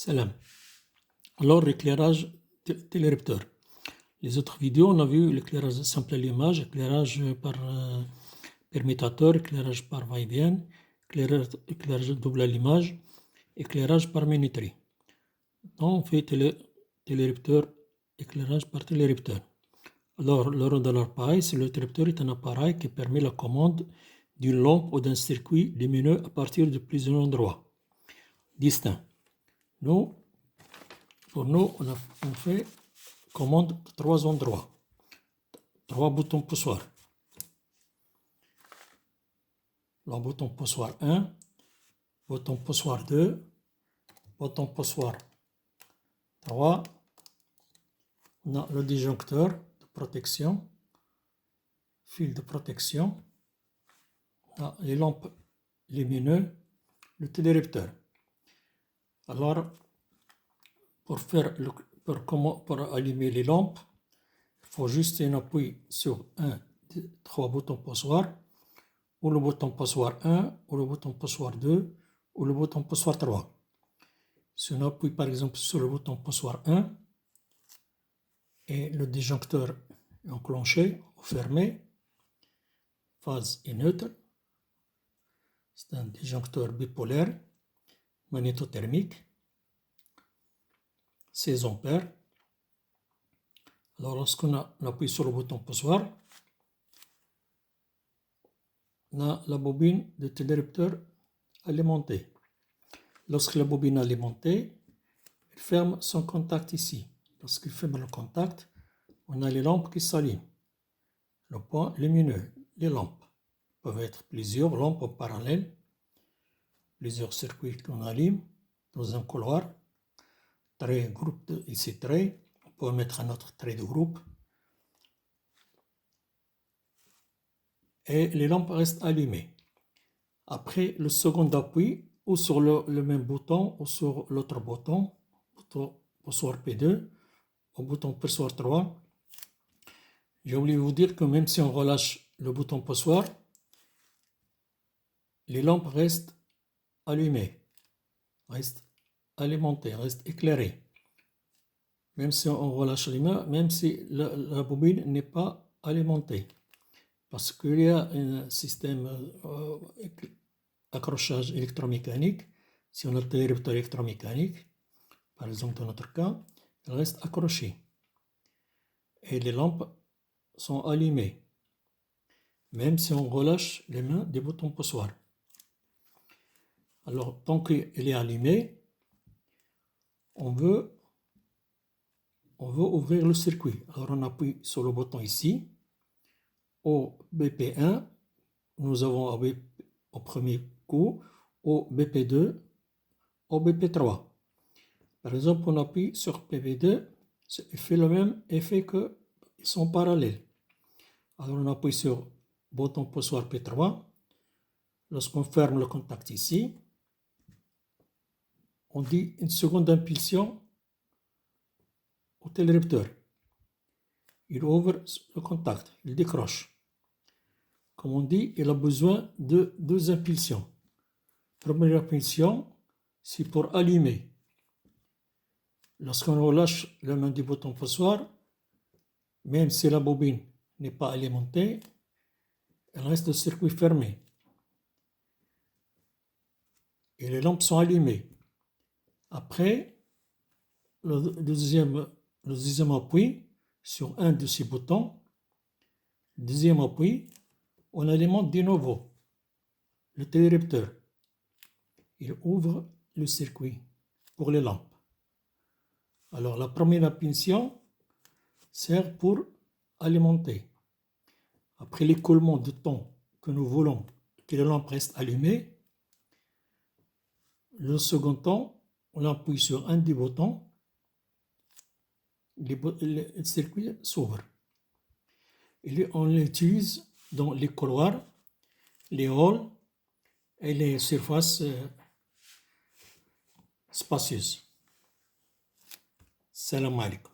Salam. Alors, l'éclairage télérupteur. Les autres vidéos, on a vu l'éclairage simple à l'image, éclairage par permutateur, éclairage par va-et-vient, éclairage double à l'image, éclairage par minuterie. Donc, on fait télérupteur, éclairage par télérupteur. Alors, le rôle de l'appareil, c'est le télérupteur est un appareil qui permet la commande d'une lampe ou d'un circuit lumineux à partir de plusieurs endroits distincts. Pour nous, on fait commande de 3 endroits, 3 boutons poussoirs. Le bouton poussoir 1, bouton poussoir 2, bouton poussoir 3. On a le disjoncteur de protection, fil de protection, on a les lampes lumineuses, le télérupteur. Alors, pour allumer les lampes, il faut juste un appui sur un des 3 boutons poussoirs, ou le bouton poussoir 1, ou le bouton poussoir 2, ou le bouton poussoir 3. Si on appuie par exemple sur le bouton poussoir 1, et le disjoncteur est enclenché ou fermé, phase et neutre, c'est un disjoncteur bipolaire, magnétothermique, 16 ampères. Alors lorsqu'on appuie sur le bouton poussoir, on a la bobine de télérupteur alimentée. Lorsque la bobine est alimentée, il ferme son contact ici. Lorsqu'il ferme le contact, on a les lampes qui s'allument. Le point lumineux, les lampes peuvent être plusieurs lampes en parallèle, plusieurs circuits qu'on allume dans un couloir, trait, groupe ici trait, on peut mettre un autre trait de groupe. Et les lampes restent allumées. Après le second appui, ou sur le même bouton, ou sur l'autre bouton poussoir P2, au bouton poussoir 3, j'ai oublié de vous dire que même si on relâche le bouton poussoir, les lampes restent allumées, restent alimentées, restent éclairées. Même si on relâche les mains, même si la bobine n'est pas alimentée. Parce qu'il y a un système accrochage électromécanique. Si on a le télérupteur électromécanique, par exemple dans notre cas, il reste accroché. Et les lampes sont allumées, même si on relâche les mains des boutons poussoirs. Alors, tant qu'il est allumé, on veut ouvrir le circuit. Alors, on appuie sur le bouton ici. Au BP1, nous avons au premier coup, au BP2, au BP3. Par exemple, on appuie sur BP2, il fait le même effet qu'ils sont parallèles. Alors, on appuie sur le bouton poussoir P3. Lorsqu'on ferme le contact ici, on dit une seconde impulsion au télérupteur. Il ouvre le contact, il décroche. Comme on dit, il a besoin de 2 impulsions. Première impulsion, c'est pour allumer. Lorsqu'on relâche la main du bouton poussoir, même si la bobine n'est pas alimentée, elle reste le circuit fermé. Et les lampes sont allumées. Après, le deuxième appui sur un de ces boutons, le deuxième appui, on alimente de nouveau le télérupteur. Il ouvre le circuit pour les lampes. Alors la première impulsion sert pour alimenter. Après l'écoulement de temps que nous voulons que les lampes restent allumées, le second temps, on appuie sur un des boutons, le circuit s'ouvre. Et on l'utilise dans les couloirs, les halls et les surfaces spacieuses. Salam alaikum.